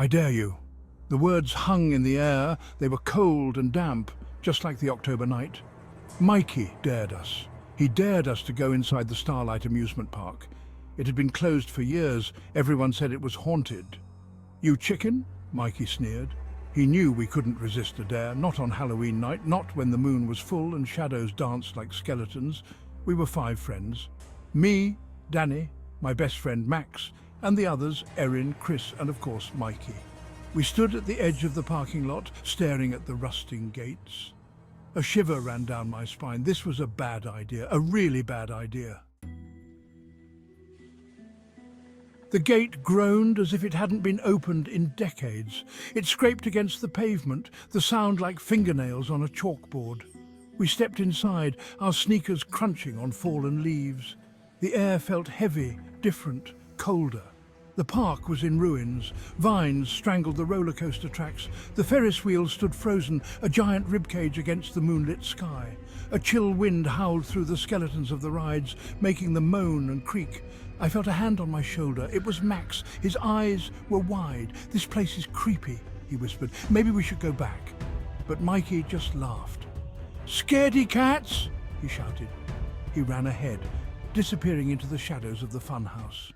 I dare you. The words hung in the air. They were cold and damp, just like the October night. Mikey dared us. He dared us to go inside the Starlight Amusement Park. It had been closed for years. Everyone said it was haunted. You chicken? Mikey sneered. He knew we couldn't resist a dare, not on Halloween night, not when the moon was full and shadows danced like skeletons. We were 5 friends. Me, Danny, my best friend Max, and the others, Erin, Chris, and of course Mikey. We stood at the edge of the parking lot, staring at the rusting gates. A shiver ran down my spine. This was a bad idea, a really bad idea. The gate groaned as if it hadn't been opened in decades. It scraped against the pavement, the sound like fingernails on a chalkboard. We stepped inside, our sneakers crunching on fallen leaves. The air felt heavy, different, colder. The park was in ruins. Vines strangled the roller coaster tracks. The Ferris wheel stood frozen, a giant ribcage against the moonlit sky. A chill wind howled through the skeletons of the rides, making them moan and creak. I felt a hand on my shoulder. It was Max. His eyes were wide. "This place is creepy," he whispered. "Maybe we should go back." But Mikey just laughed. "Scaredy cats!" he shouted. He ran ahead, disappearing into the shadows of the funhouse.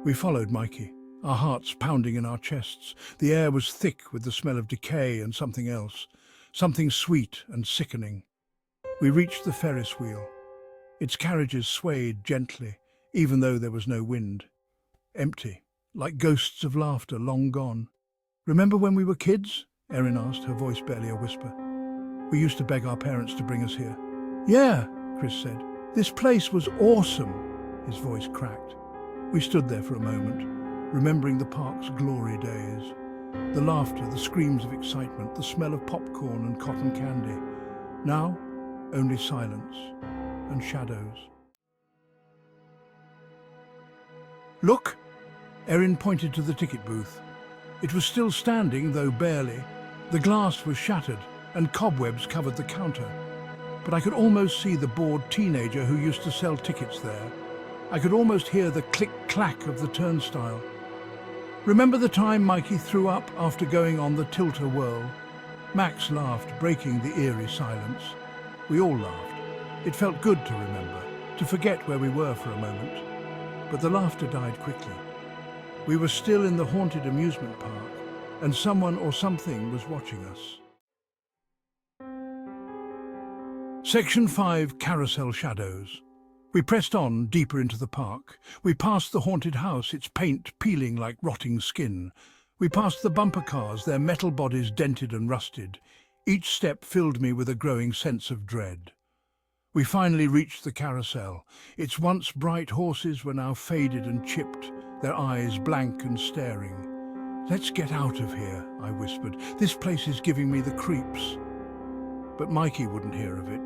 We followed Mikey, our hearts pounding in our chests. The air was thick with the smell of decay and something else, something sweet and sickening. We reached the Ferris wheel. Its carriages swayed gently, even though there was no wind. Empty, like ghosts of laughter long gone. "Remember when we were kids?" Erin asked, her voice barely a whisper. "We used to beg our parents to bring us here." "Yeah," Chris said. "This place was awesome." His voice cracked. We stood there for a moment, remembering the park's glory days. The laughter, the screams of excitement, the smell of popcorn and cotton candy. Now, only silence and shadows. "Look!" Erin pointed to the ticket booth. It was still standing, though barely. The glass was shattered, and cobwebs covered the counter. But I could almost see the bored teenager who used to sell tickets there. I could almost hear the click-clack of the turnstile. "Remember the time Mikey threw up after going on the tilt-a-whirl?" Max laughed, breaking the eerie silence. We all laughed. It felt good to remember, to forget where we were for a moment. But the laughter died quickly. We were still in the Haunted Amusement Park, and someone or something was watching us. Section 5, Carousel Shadows. We pressed on, deeper into the park. We passed the haunted house, its paint peeling like rotting skin. We passed the bumper cars, their metal bodies dented and rusted. Each step filled me with a growing sense of dread. We finally reached the carousel. Its once bright horses were now faded and chipped, their eyes blank and staring. "Let's get out of here," I whispered. "This place is giving me the creeps." But Mikey wouldn't hear of it.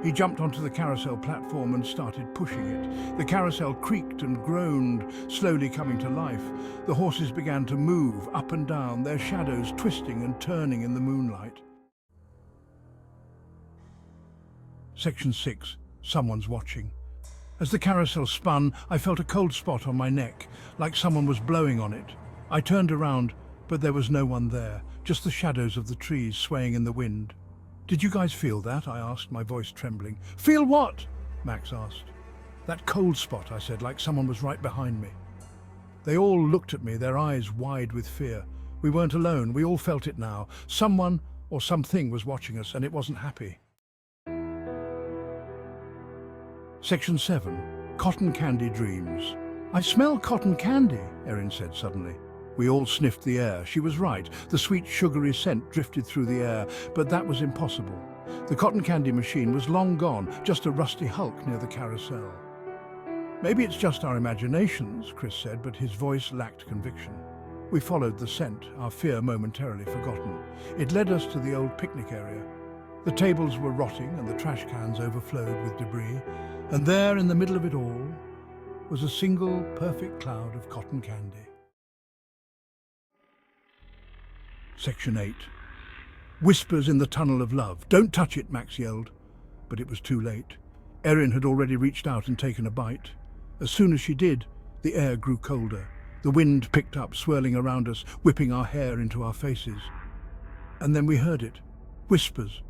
He jumped onto the carousel platform and started pushing it. The carousel creaked and groaned, slowly coming to life. The horses began to move up and down, their shadows twisting and turning in the moonlight. Section 6. Someone's watching. As the carousel spun, I felt a cold spot on my neck, like someone was blowing on it. I turned around, but there was no one there, just the shadows of the trees swaying in the wind. "Did you guys feel that?" I asked, my voice trembling. "Feel what?" Max asked. "That cold spot," I said, like someone was right behind me. They all looked at me, their eyes wide with fear. We weren't alone, we all felt it now. Someone or something was watching us, and it wasn't happy. Section 7. Cotton Candy Dreams. "I smell cotton candy," Erin said suddenly. We all sniffed the air. She was right. The sweet, sugary scent drifted through the air, but that was impossible. The cotton candy machine was long gone, just a rusty hulk near the carousel. "Maybe it's just our imaginations," Chris said, but his voice lacked conviction. We followed the scent, our fear momentarily forgotten. It led us to the old picnic area. The tables were rotting and the trash cans overflowed with debris, and there, in the middle of it all, was a single, perfect cloud of cotton candy. Section 8. Whispers in the Tunnel of Love. "Don't touch it," Max yelled. But it was too late. Erin had already reached out and taken a bite. As soon as she did, The air grew colder. The wind picked up, swirling around us, whipping our hair into our faces. And then we heard it. Whispers.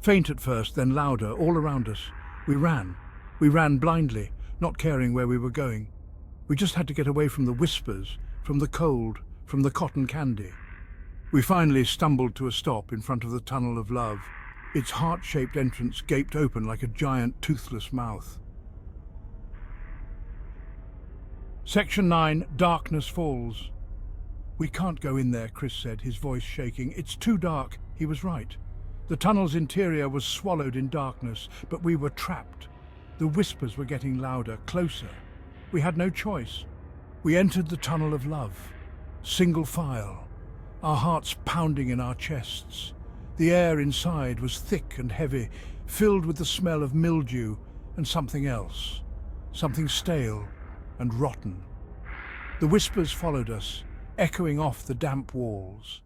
Faint at first, then louder, all around us. We ran. We ran blindly, not caring where we were going. We just had to get away from the whispers, from the cold, from the cotton candy. We finally stumbled to a stop in front of the Tunnel of Love. Its heart-shaped entrance gaped open like a giant toothless mouth. Section 9, Darkness Falls. "We can't go in there," Chris said, his voice shaking. "It's too dark." He was right. The tunnel's interior was swallowed in darkness, but we were trapped. The whispers were getting louder, closer. We had no choice. We entered the Tunnel of Love, single file, our hearts pounding in our chests. The air inside was thick and heavy, filled with the smell of mildew and something else, something stale and rotten. The whispers followed us, echoing off the damp walls.